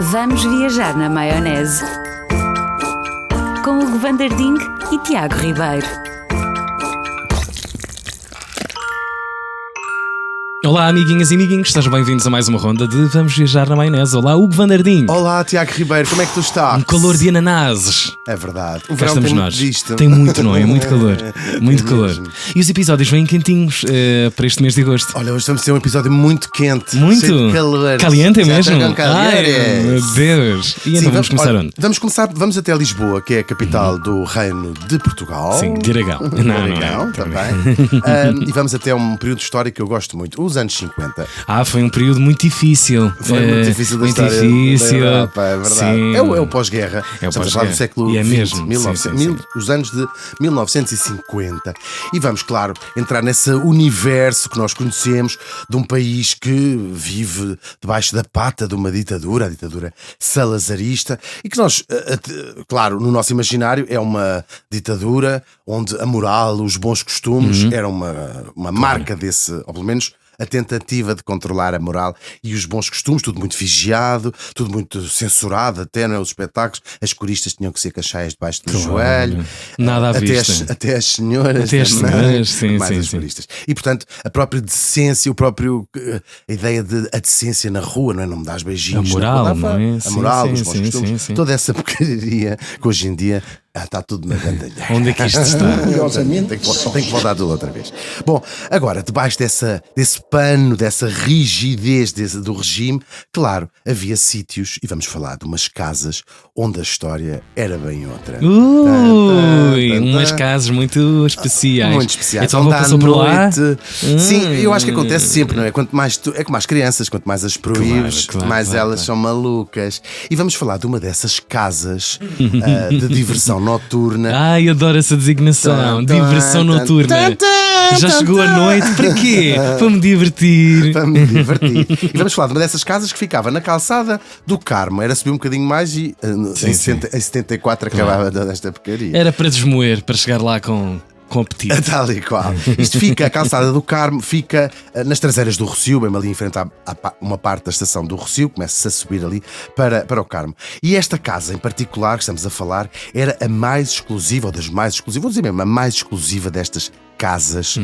Vamos viajar na maionese com Hugo Van der Ding e Tiago Ribeiro. Olá, amiguinhas e amiguinhos, sejam bem-vindos a mais uma ronda de Vamos Viajar na Maionese. Olá, Hugo Van der Ding. Olá, Tiago Ribeiro, como é que tu estás? Um calor de ananases. É verdade. O Cá verão estamos tem nós. muito disto. Tem muito, não é? Muito calor. Muito calor. mesmo. E os episódios vêm quentinhos para este mês de agosto. Olha, hoje vamos ter um episódio muito quente. Muito? Cheio de calor. Caliente Já mesmo? estão com Ai, calores. meu Deus. E então Sim, vamos começar olha, onde? Vamos até Lisboa, que é a capital do Reino de Portugal. Sim, Diragão. Não Diragão, é. também. E vamos até um período histórico que eu gosto muito, os anos 50. Foi um período muito difícil. Foi muito difícil da muito história difícil. da Europa, é verdade. Sim. É o pós-guerra. É o Estamos a falar do pós-guerra. século E é XX, mesmo. 1900, Sim. os anos de 1950. E vamos, claro, entrar nesse universo que nós conhecemos de um país que vive debaixo da pata de uma ditadura, a ditadura salazarista, e que nós, claro, no nosso imaginário é uma ditadura onde a moral, os bons costumes eram uma marca desse, ou pelo menos a tentativa de controlar a moral e os bons costumes, tudo muito vigiado, tudo muito censurado, até não é? Os espetáculos, as coristas tinham que ser caixaias debaixo do joelho, Nada à vista. até as senhoras, Até as também, senhoras, sim, mais sim, as sim. coristas. E portanto, a própria decência, a ideia de a decência na rua, não é? Não me dás beijinhos, A moral, na rua, não é? A Sim, moral, sim, os bons sim, costumes, sim. toda essa porcaria que hoje em dia está tudo na bandalha. Onde é que isto está? Tem que voltar tudo outra vez. Bom, agora, debaixo desse pano, dessa rigidez do regime, claro, havia sítios, e vamos falar de umas casas onde a história era bem outra. Umas casas muito especiais. Muito especiais. Então, Onde à passou por lá? noite. Sim, eu acho que acontece sempre, não é? Quanto mais é como as crianças, quanto mais as proíbes, Claro, mais claro, elas são malucas. E vamos falar de uma dessas casas de diversão noturna. Ai, adoro essa designação. Diversão noturna. Já chegou a noite, para quê? Para me divertir. Para me divertir. E vamos falar de uma dessas casas que ficava na calçada do Carmo. Era subir um bocadinho mais e Sim, sim. em 74 acabava toda esta porcaria. Era para desmoer, para chegar lá com apetite. Tal e qual. Isto fica, a calçada do Carmo fica nas traseiras do Rossio, mesmo ali em frente a uma parte da estação do Rossio, começa-se a subir ali para o Carmo. E esta casa em particular, que estamos a falar, era a mais exclusiva, ou das mais exclusivas, vou dizer mesmo, a mais exclusiva destas casas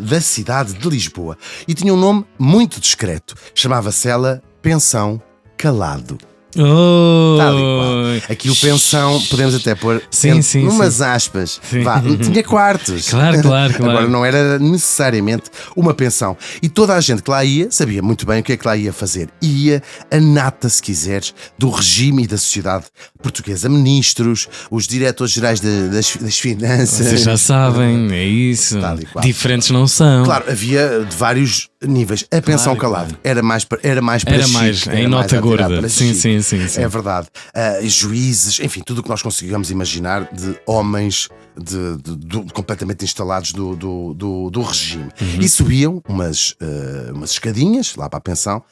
da cidade de Lisboa. E tinha um nome muito discreto. Chamava-se ela Pensão Calado. Tal e qual. Aqui o pensão, podemos até pôr umas aspas. Vá, tinha quartos. Claro. Agora não era necessariamente uma pensão. E toda a gente que lá ia sabia muito bem o que é que lá ia fazer. Ia a nata, se quiseres, do regime e da sociedade portuguesa. Ministros, os diretores-gerais das finanças. Vocês já sabem, é isso. Tal e qual. Diferentes não são. Claro, havia de vários níveis. A pensão Calado era mais para Era mais, chique, em era mais nota a tirar gorda. para Sim. chique. É verdade. Juízes, enfim, tudo o que nós conseguimos imaginar de homens completamente instalados do regime. E subiam umas escadinhas lá para a pensão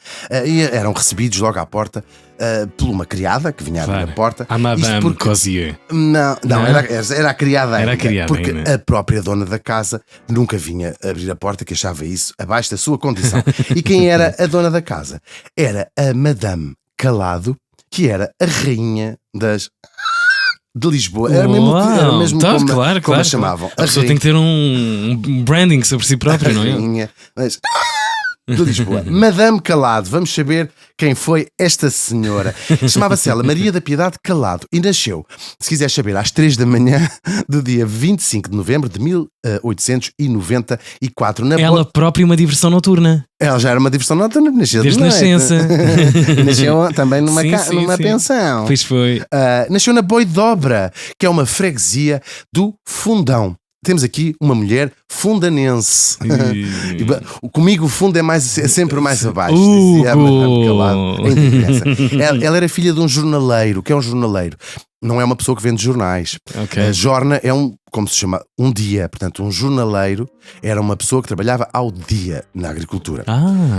e eram recebidos logo à porta por uma criada que vinha abrir a porta. A Madame Cosier. Não? Era a criada. Era a criada porque ainda. a própria dona da casa nunca vinha abrir a porta, que achava isso abaixo da sua condição. E quem era a dona da casa? Era a Madame Calado, que era a rainha de Lisboa. Era mesmo Tá, como a chamavam. A pessoa tem que ter um branding sobre si própria, não é? Rainha de Lisboa. Madame Calado. Vamos saber quem foi esta senhora. Chamava-se ela Maria da Piedade Calado e nasceu, se quiser saber, às 3 da manhã do dia 25 de novembro de 1894. Ela própria uma diversão noturna. Ela já era uma diversão noturna, nasceu Desde de noite. nascença. Nasceu também numa Sim. pensão. Pois foi. Nasceu na Boidobra, que é uma freguesia do Fundão. Temos aqui uma mulher fundanense. Comigo o fundo é sempre mais abaixo. Dizia a Madame Calado. Ela era filha de um jornaleiro. O que é um jornaleiro? Não é uma pessoa que vende jornais. Okay. Jorna é um como se chama, um dia. Portanto, um jornaleiro era uma pessoa que trabalhava ao dia na agricultura.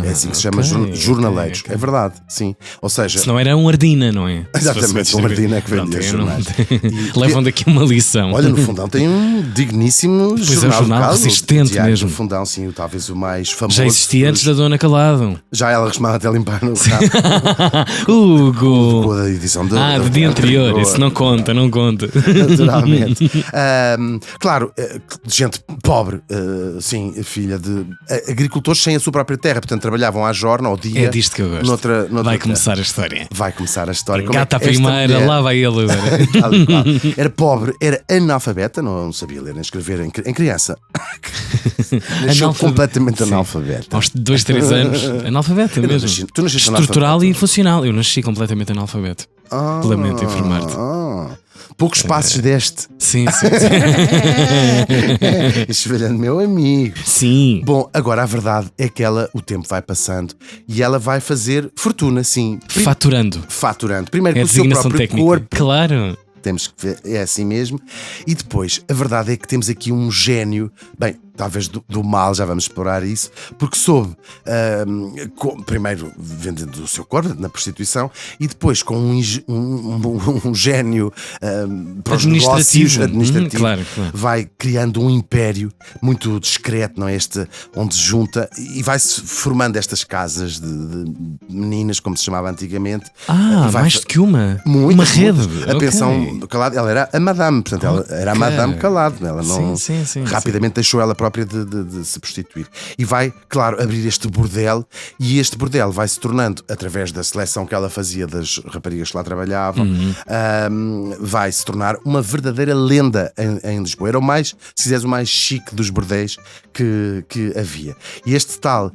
É assim que se chama, jornaleiros. ok. É verdade, sim. Ou seja, Se não era um Ardina, não é? exatamente, um Ardina é que vendia jornais. Levam daqui uma lição. Olha, no Fundão tem um digníssimo Pois é, um jornal, jornal local, resistente o Diário mesmo. do Fundão, sim, talvez o mais famoso. Já existia antes da Dona Calado. Já ela costumava até limpar no carro. Hugo! Com a edição do dia anterior. Isso não conta, não conta. Naturalmente. Claro, gente pobre, sim, filha de agricultores sem a sua própria terra, portanto trabalhavam à jorna, ao dia. É disto que eu gosto. Noutra Vai terra. começar a história. Vai começar a história. Como Gata a é que esta primeira, mulher- lá vai ele agora. Tal e qual. Era pobre, era analfabeta, não sabia ler nem escrever em criança. Nasceu Analfabe- completamente Sim. analfabeta. Aos 2, 3 anos, analfabeto mesmo. Tu nasceste Estrutural analfabeto? e funcional. Eu nasci completamente analfabeto. Lamento informar-te. Poucos passos deste. Sim. Este velho meu amigo. Sim. Bom, agora a verdade é que o tempo vai passando e ela vai fazer fortuna, sim. Faturando. Faturando. Primeiro É a com o seu designação próprio técnica. corpo. Claro. Temos que ver, é assim mesmo. E depois, a verdade é que temos aqui um gênio, bem, talvez do mal, já vamos explorar isso, porque soube, primeiro vendendo o seu corpo na prostituição e depois com um gênio para os negócios administrativo, claro. vai criando um império muito discreto, não é? Onde se junta e vai-se formando estas casas de meninas, como se chamava antigamente. E vai Mais do que uma. Muitas, uma rede. muitas. A Ok. pensão Calado, ela era a Madame, portanto, ela era a Madame Calado. Ela não Sim, rapidamente deixou ela própria de se prostituir. E vai, claro, abrir este bordel, e este bordel vai se tornando, através da seleção que ela fazia das raparigas que lá trabalhavam, vai se tornar uma verdadeira lenda em Lisboa. Era o mais, se quiseres, o mais chique dos bordéis que havia. E este tal,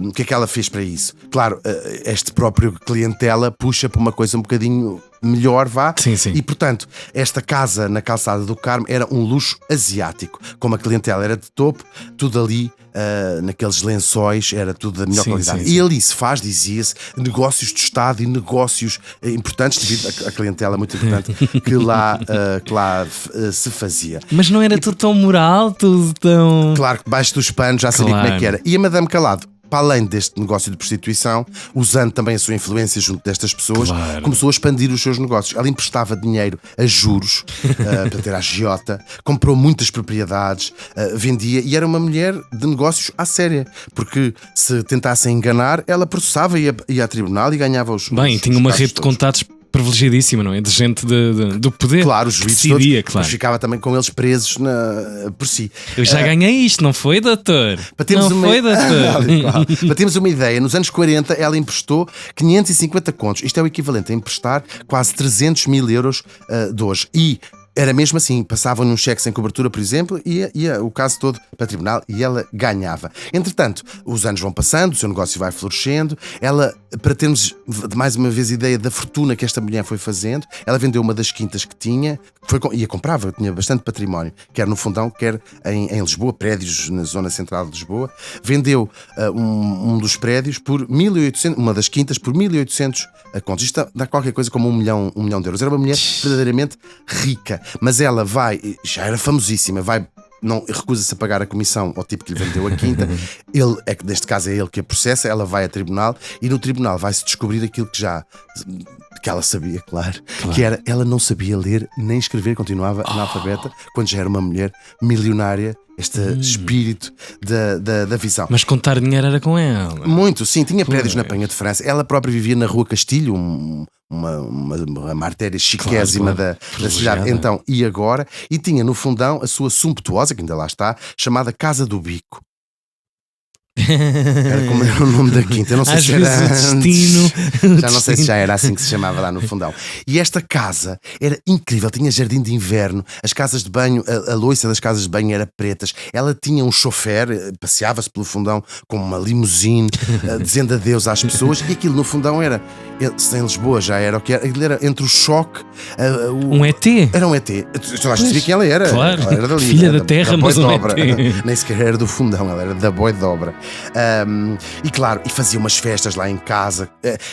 o que é que ela fez para isso? Claro, este próprio clientela puxa para uma coisa um bocadinho melhor, vá. Sim. E portanto, esta casa na Calçada do Carmo era um luxo asiático. Como a clientela era de topo, tudo ali naqueles lençóis era tudo da melhor qualidade. Sim. E ali se faz, dizia-se, negócios de Estado e negócios importantes, devido à clientela muito importante que lá se fazia. Mas não era tudo tão moral, tudo tão. Claro que debaixo dos panos já sabia como é que era. E a Madame Calado, para além deste negócio de prostituição, usando também a sua influência junto destas pessoas, começou a expandir os seus negócios. Ela emprestava dinheiro a juros, para ter a agiota, comprou muitas propriedades, vendia, e era uma mulher de negócios à séria, porque se tentassem enganar, ela processava, ia a tribunal e ganhava os Tinha uma casos rede de todos. contatos privilegiadíssima, não é? De gente do poder. Claro, os que juízes decidia, todos, claro. mas ficava também com eles presos por si. Eu já ganhei isto, não foi, doutor? Para termos Foi, doutor? Para termos uma ideia, nos anos 40 ela emprestou 550 contos. Isto é o equivalente a emprestar quase 300 mil euros de hoje. E era mesmo assim, passavam-lhe um cheque sem cobertura, por exemplo, e ia o caso todo para o tribunal e ela ganhava. Entretanto, os anos vão passando, o seu negócio vai florescendo. Ela, para termos mais uma vez ideia da fortuna que esta mulher foi fazendo, ela vendeu uma das quintas que tinha, ia comprava, tinha bastante património, quer no Fundão, quer em Lisboa, prédios na zona central de Lisboa. Vendeu um dos prédios por 1.800, uma das quintas por 1.800 contos. Isto dá qualquer coisa como 1 milhão de euros. Era uma mulher verdadeiramente rica. Mas ela já era famosíssima, não recusa-se a pagar a comissão ao tipo que lhe vendeu a quinta. Ele, neste caso é ele que a processa, ela vai a tribunal e no tribunal vai-se descobrir aquilo que ela sabia, claro, que era, ela não sabia ler nem escrever, continuava analfabeta, quando já era uma mulher milionária. Este espírito da visão. Mas contar dinheiro era com ela. Muito, sim, tinha prédios na Penha de França. Ela própria vivia na Rua Castilho, uma artéria chiquésima da cidade. Então, e agora? E tinha no Fundão a sua sumptuosa, que ainda lá está, chamada Casa do Bico. Era como era o nome da quinta. Eu não sei Às se vezes era o destino. Já não sei se já era assim que se chamava lá no Fundão. E esta casa era incrível, tinha jardim de inverno, as casas de banho, a louça das casas de banho era pretas. Ela tinha um chofer, passeava-se pelo Fundão com uma limusine, dizendo adeus às pessoas. E aquilo no Fundão era, se em Lisboa já era o que era, aquilo era entre o choque. Um ET. Era um ET. Tu acho que sabia quem ela era. Claro. Ela era dali, Filha era da terra, Boi mas de um Obra. ET. Nem sequer era do Fundão, ela era da Boi de Obra. E claro, e fazia umas festas lá em casa.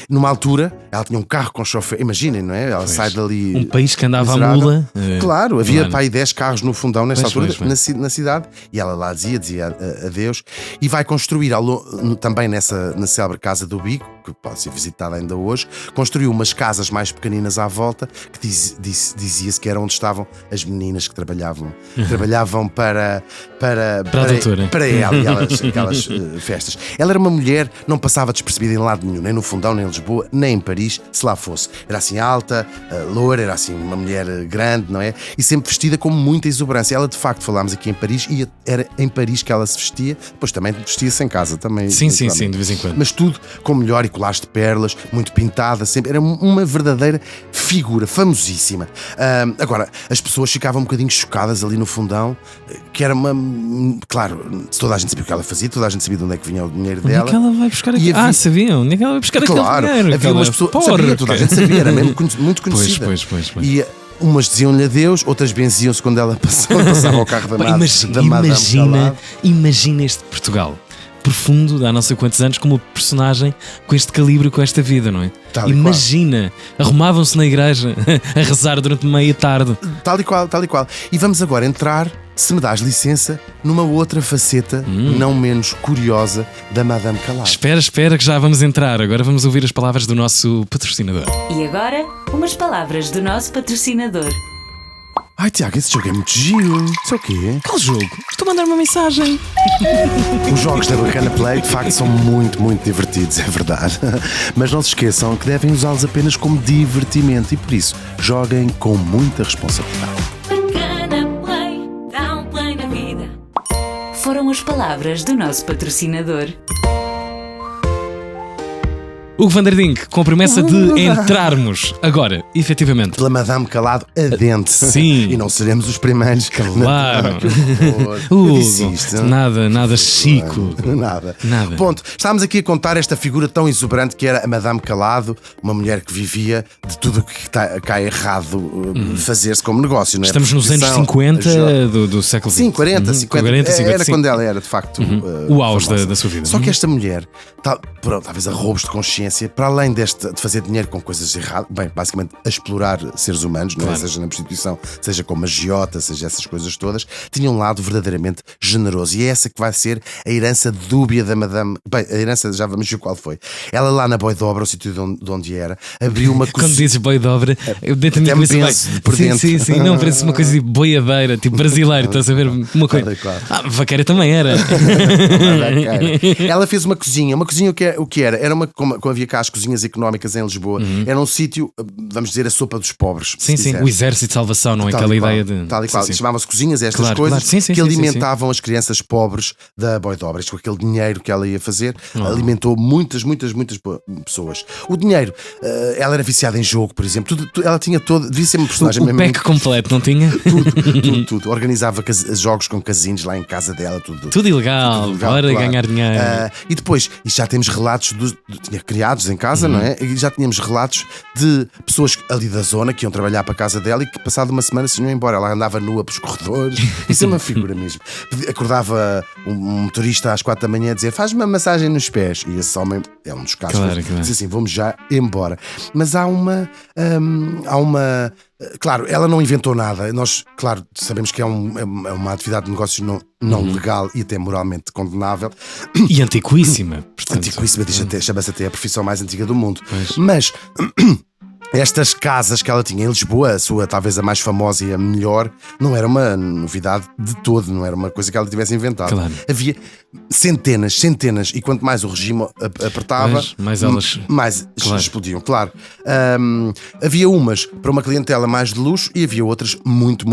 Numa altura, ela tinha um carro com chofer, imaginem, não é? Ela sai dali. Um país que andava à miserável. mula. Claro, havia para aí 10 carros no fundão nesta altura, Pois. na cidade, e ela lá dizia adeus, e vai construir também na célebre Casa do Bico, que pode ser visitada ainda hoje, construiu umas casas mais pequeninas à volta, que dizia-se que era onde estavam as meninas que trabalhavam para a doutora. para ela e aquelas festas. Ela era uma mulher, não passava despercebida em lado nenhum, nem no fundão, nem em Lisboa, nem em Paris, se lá fosse. Era assim alta, loura, era assim uma mulher grande, não é? E sempre vestida com muita exuberância. Ela, de facto, falámos aqui em Paris, e era em Paris que ela se vestia, depois também vestia-se em casa, também. Sim, de vez em quando. Mas tudo com melhor e colares de perlas, muito pintada, sempre. Era uma verdadeira figura, famosíssima. Agora, as pessoas ficavam um bocadinho chocadas ali no fundão, que era uma. Claro, toda a gente sabia o que ela fazia, toda a gente sabia de onde é que vinha o dinheiro Onde dela. é que ela vai buscar aquilo? Sabiam? Onde é que ela vai buscar Claro, aquele dinheiro? havia umas pessoas. Sabia, toda a gente sabia, era mesmo muito conhecida. Pois. E umas diziam-lhe adeus, outras benziam-se quando ela passava ao carro da Imagina este Portugal profundo, há não sei quantos anos, como uma personagem com este calibre, com esta vida, não é? Imagina, arrumavam-se na igreja a rezar durante meia tarde. Tal e qual. E vamos agora entrar, se me dás licença, numa outra faceta não menos curiosa da Madame Calado. Espera que já vamos entrar. Agora vamos ouvir as palavras do nosso patrocinador. E agora, umas palavras do nosso patrocinador. Ai, Tiago, esse jogo é muito giro. Isso é o quê? Qual jogo? Estou a mandar uma mensagem. Os jogos da Bacana Play, de facto, são muito divertidos, é verdade. Mas não se esqueçam que devem usá-los apenas como divertimento e, por isso, joguem com muita responsabilidade. Bacana Play, dá um play na vida. Foram as palavras do nosso patrocinador. Hugo van der Dink, com a promessa de entrarmos agora, efetivamente. Pela Madame Calado adente. Sim. E não seremos os primeiros. Claro. Hugo, nada chico. Nada. Ponto. Estávamos aqui a contar esta figura tão exuberante que era a Madame Calado, uma mulher que vivia de tudo o que cá errado fazer-se como negócio. Não é? Estamos nos anos 50 do século XX. Sim, 40, 50. Era quando ela era, de facto, o auge da sua vida. Só que esta mulher, talvez a roubos de consciência, para além de fazer dinheiro com coisas erradas, bem, basicamente a explorar seres humanos, claro. Não é? Seja na prostituição, seja como agiota, seja essas coisas todas, tinha um lado verdadeiramente generoso. E é essa que vai ser a herança dúbia da Madame. Bem, a herança já vamos ver qual foi. Ela lá na Boi de Obra, o sítio de onde era, abriu uma cozinha. Quando dizes Boi de Obra, eu dentro da minha cabeça sim, não, parece uma coisa de boiadeira, tipo brasileiro, estás a ver? Uma coisa. Claro. Vaqueira também era. Ela fez uma cozinha o que era? Era como havia cá as cozinhas económicas em Lisboa, era um sítio, vamos dizer, a sopa dos pobres. Sim, o exército de salvação, não é? Aquela ideia de. Tal e qual. Chamavam-se cozinhas, estas coisas que alimentavam as crianças pobres da Boi de Obras. Com aquele dinheiro que ela ia fazer, alimentou muitas pessoas. O dinheiro, ela era viciada em jogo, por exemplo. Ela tinha todo. Devia ser uma personagem mesmo. O pack completo, não tinha? Tudo. Organizava jogos com casinos lá em casa dela, tudo. Tudo ilegal, para ganhar dinheiro. E depois, já temos relatos tinha criados em casa, não é? E já tínhamos relatos de pessoas ali da zona que iam trabalhar para a casa dela e que passado uma semana se iam embora. Ela andava nua pelos corredores. Isso é uma figura mesmo. Acordava um motorista às 4 da manhã a dizer: faz-me uma massagem nos pés. E esse homem é um dos casos. Claro. Diz assim: vamos já embora. Mas há uma. Claro, ela não inventou nada. Nós, claro, sabemos que é uma atividade de negócio não legal e até moralmente condenável. E antiquíssima. Portanto, chama-se até a profissão mais antiga do mundo. Pois. Mas estas casas que ela tinha em Lisboa, a sua talvez a mais famosa e a melhor, não era uma novidade de todo, não era uma coisa que ela tivesse inventado. Claro. Havia centenas, e quanto mais o regime apertava, mais elas explodiam, claro. Havia umas para uma clientela mais de luxo e havia outras muito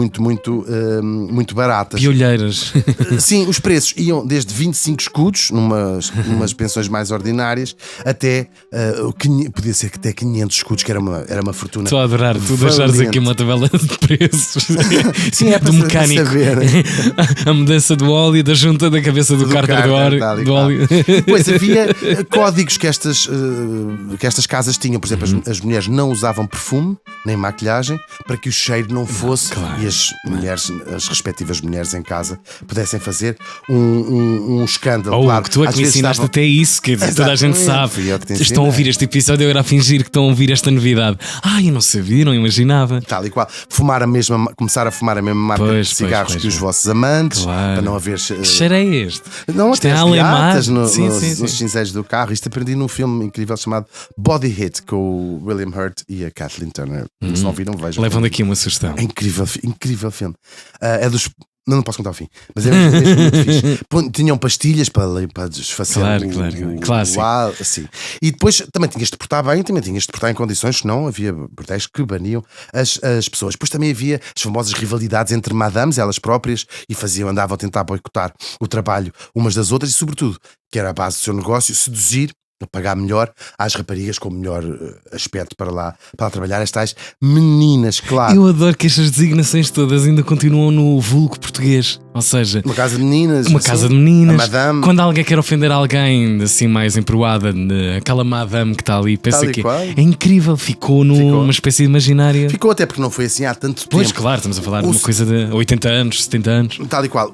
baratas. Piolheiras. Sim, os preços iam desde 25 escudos, numas pensões mais ordinárias, até podia ser que até 500 escudos, que era uma fortuna. Estou a adorar, tu deixares aqui uma tabela de preços. Sim, é do mecânico. A mudança do óleo, da junta da cabeça do cárter do óleo. Pois havia códigos que estas casas tinham. Por exemplo, as mulheres não usavam perfume, nem maquilhagem, para que o cheiro não fosse claro, e as respectivas mulheres em casa pudessem fazer um escândalo. Claro, que tu é que me ensinaste até isso, que toda a gente sabe. Estão a ouvir este episódio agora a fingir que estão a ouvir esta novidade. Eu não sabia, não imaginava. Tal e qual. Começar a fumar a mesma marca de cigarros que os vossos amantes, para não haver. Que cheiro é este? Não, isto até é as nos cinzeiros do carro. Isto aprendi num filme incrível chamado Body Hit, com o William Hurt e a Kathleen Turner. Se não viram, vejam. Levam daqui uma sugestão. É incrível filme. É dos. Não posso contar o fim, mas é muito fixe. Tinham pastilhas para desfazer Claro. assim. E depois também tinhas de portar bem, também tinhas de portar em condições que não havia bordéis que baniam as pessoas. Depois também havia as famosas rivalidades entre madames, elas próprias, e andavam a tentar boicotar o trabalho umas das outras e, sobretudo, que era a base do seu negócio, seduzir, pagar melhor às raparigas com melhor aspecto para lá trabalhar, as tais meninas, claro. Eu adoro que estas designações todas ainda continuam no vulgo português. Ou seja, uma casa de meninas. Uma casa de meninas. Madame. Quando alguém quer ofender alguém assim mais emproada, aquela madame que está ali, pensa que é incrível, ficou numa espécie de imaginária. Ficou até porque não foi assim há tanto tempo. Pois, claro, estamos a falar de uma coisa de 80 anos, 70 anos. Tal e qual.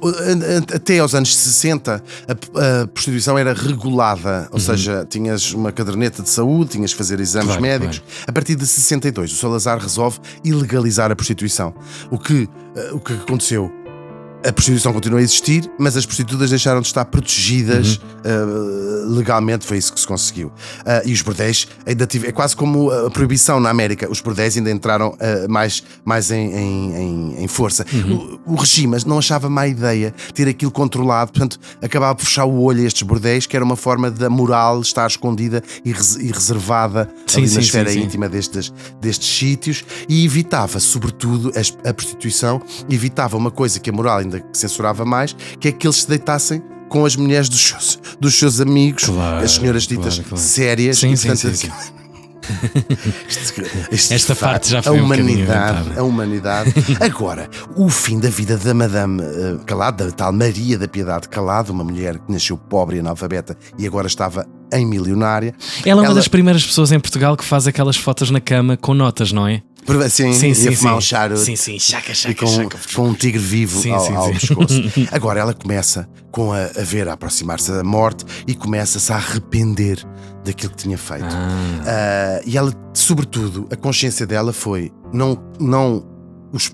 Até aos anos 60 a prostituição era regulada, ou seja, tinhas uma caderneta de saúde, tinhas que fazer exames médicos. A partir de 62 o Salazar resolve ilegalizar a prostituição. O que aconteceu? A prostituição continua a existir, mas as prostitutas deixaram de estar protegidas legalmente, foi isso que se conseguiu. E os bordéis ainda é quase como a proibição na América, os bordéis ainda entraram mais em força. O regime não achava má ideia ter aquilo controlado, portanto acabava por fechar o olho a estes bordéis, que era uma forma da moral estar escondida e reservada ali na esfera íntima destes sítios, e evitava, sobretudo, a prostituição, evitava uma coisa que a moral ainda censurava mais, que é que eles se deitassem com as mulheres dos seus amigos, as senhoras ditas sérias. Esta parte já foi a humanidade. Agora, o fim da vida da Madame Calado, da tal Maria da Piedade Calado, uma mulher que nasceu pobre e analfabeta e agora estava em milionária. Ela é uma das primeiras pessoas em Portugal que faz aquelas fotos na cama com notas, não é? Sim, a fumar um charuto. Chaca, com um tigre vivo ao pescoço. Agora ela começa a aproximar-se da morte e começa-se a arrepender daquilo que tinha feito. E ela, sobretudo, a consciência dela foi não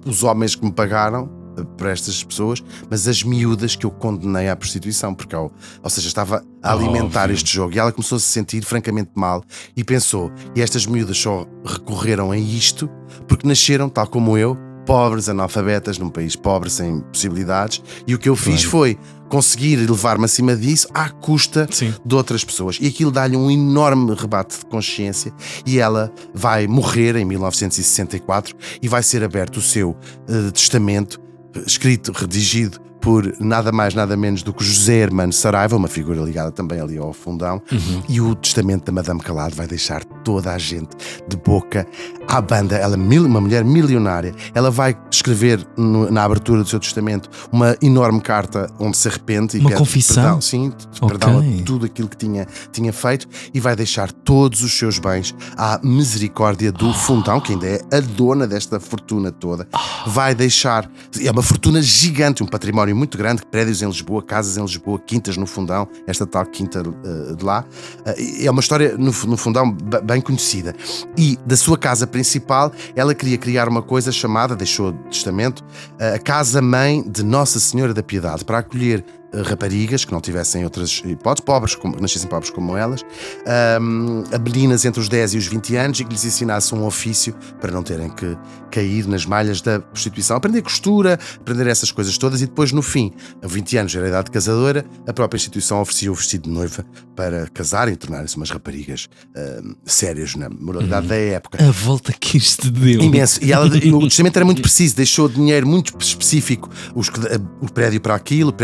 os homens que me pagaram para estas pessoas, mas as miúdas que eu condenei à prostituição, porque ou seja, estava a alimentar este jogo, e ela começou a se sentir francamente mal e pensou, e estas miúdas só recorreram a isto porque nasceram, tal como eu, pobres, analfabetas, num país pobre, sem possibilidades, e o que eu fiz foi conseguir levar-me acima disso à custa de outras pessoas, e aquilo dá-lhe um enorme rebate de consciência, e ela vai morrer em 1964 e vai ser aberto o seu testamento, escrito, redigido por nada mais, nada menos do que José Hermano Saraiva, uma figura ligada também ali ao Fundão, e o testamento da Madame Calado vai deixar toda a gente de boca à banda. Ela, uma mulher milionária, ela vai escrever na abertura do seu testamento uma enorme carta onde se arrepende e uma pede confissão. Perdão a tudo aquilo que tinha feito, e vai deixar todos os seus bens à misericórdia do Fundão, que ainda é a dona desta fortuna toda. Vai deixar, é uma fortuna gigante, um património muito grande, prédios em Lisboa, casas em Lisboa, quintas no Fundão, esta tal quinta de lá. É uma história no Fundão bem conhecida. E da sua casa principal, ela queria criar uma coisa chamada, deixou de testamento, a Casa-Mãe de Nossa Senhora da Piedade, para acolher raparigas que não tivessem outras hipóteses, nascessem pobres como elas, a meninas entre os 10 e os 20 anos, e que lhes ensinasse um ofício para não terem que cair nas malhas da prostituição, aprender costura, aprender essas coisas todas, e depois no fim, a 20 anos era a idade casadora, a própria instituição oferecia o vestido de noiva para casarem e tornarem-se umas raparigas sérias na moralidade da época. A volta que isto deu. Imenso. E o testamento era muito preciso, deixou dinheiro muito específico, o prédio para aquilo,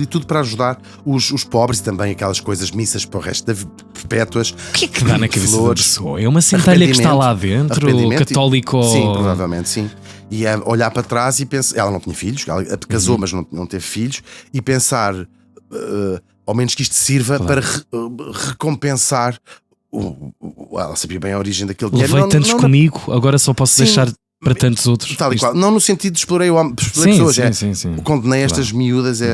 e tudo para ajudar os pobres, e também aquelas coisas missas para o resto da perpétuas. O que é que dá na cabeça da pessoa? É uma centelha que está lá dentro, católico? Sim, provavelmente sim. E a olhar para trás e pensar, ela não tinha filhos, ela casou, mas não teve filhos, e pensar, ao menos que isto sirva para recompensar ela sabia bem a origem daquele dinheiro. Levei tantos comigo, agora só posso deixar para tantos outros. Tal e qual. Não no sentido de explorei pessoas. Sim. Condenei estas miúdas a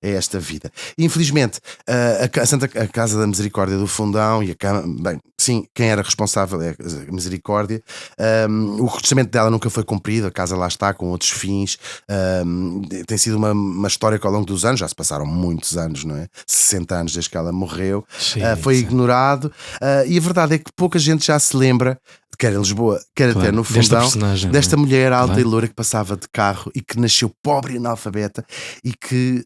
esta vida. Infelizmente, a Casa da Misericórdia do Fundão e quem era responsável é a Misericórdia. O testamento dela nunca foi cumprido, a casa lá está com outros fins. Tem sido uma história que ao longo dos anos, já se passaram muitos anos, não é? 60 anos desde que ela morreu, foi ignorado. E a verdade é que pouca gente já se lembra, quer em Lisboa, quer até no Fundão, desta mulher alta e loura que passava de carro e que nasceu pobre e analfabeta e que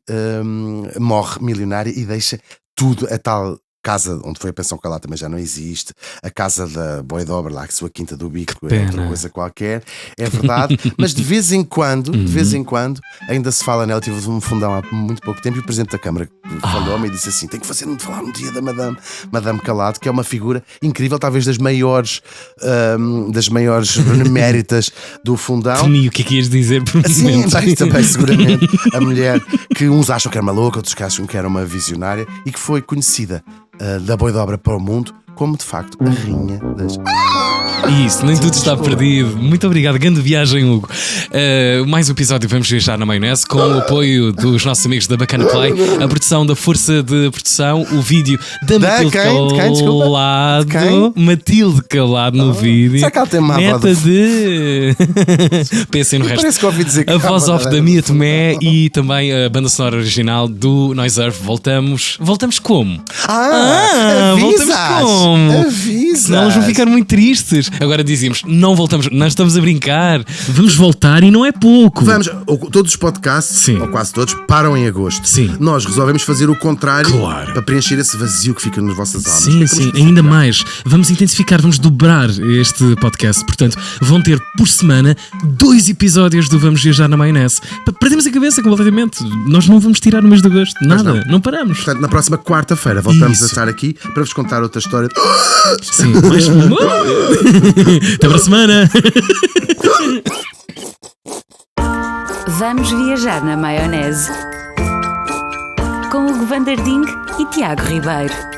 morre milionária e deixa tudo, a tal casa onde foi a pensão que lá também já não existe, a casa da Boi de Obra, lá que sua Quinta do Bico, é outra coisa qualquer, é verdade, mas de vez em quando ainda se fala nela. Tive um Fundão há muito pouco tempo e o Presidente da Câmara falou-me e disse assim: tem que falar no dia da Madame Calado, que é uma figura incrível, talvez das maiores beneméritas do Fundão. Temi, o que é que ias dizer por Sim, também seguramente. A mulher que uns acham que era uma louca, outros que acham que era uma visionária e que foi conhecida da Boi de Obra para o mundo como de facto a rainha das... Isso, nem tudo está perdido. Muito obrigado, grande viagem, Hugo. Mais um episódio Vamos Viajar na Maionese, com o apoio dos nossos amigos da Bacana Play, a produção da Força de Produção, o vídeo da Matilde Calado. Matilde Calado no vídeo. Será que ela tem uma neta de... Pensem no resto. Parece que ouvi dizer que a voz off da Mia Tomé e também a banda sonora original do Noise Earth. Voltamos como? Voltamos como? Avisa. Senão eles vão ficar muito tristes. Agora dizíamos, não voltamos, nós estamos a brincar. Vamos voltar e não é pouco. Todos os podcasts, ou quase todos, param em agosto. Sim. Nós resolvemos fazer o contrário, claro, para preencher esse vazio que fica nas vossas almas. Sim, ainda mais. Vamos intensificar, vamos dobrar este podcast. Portanto, vão ter por semana 2 episódios do Vamos Viajar na Maionese. Perdemos a cabeça completamente. Nós não vamos tirar o mês de agosto. Nada, não paramos. Portanto, na próxima quarta-feira voltamos a estar aqui para vos contar outra história. Sim, mais... Até para a semana. Vamos Viajar na Maionese com Hugo Van der Ding e Tiago Ribeiro.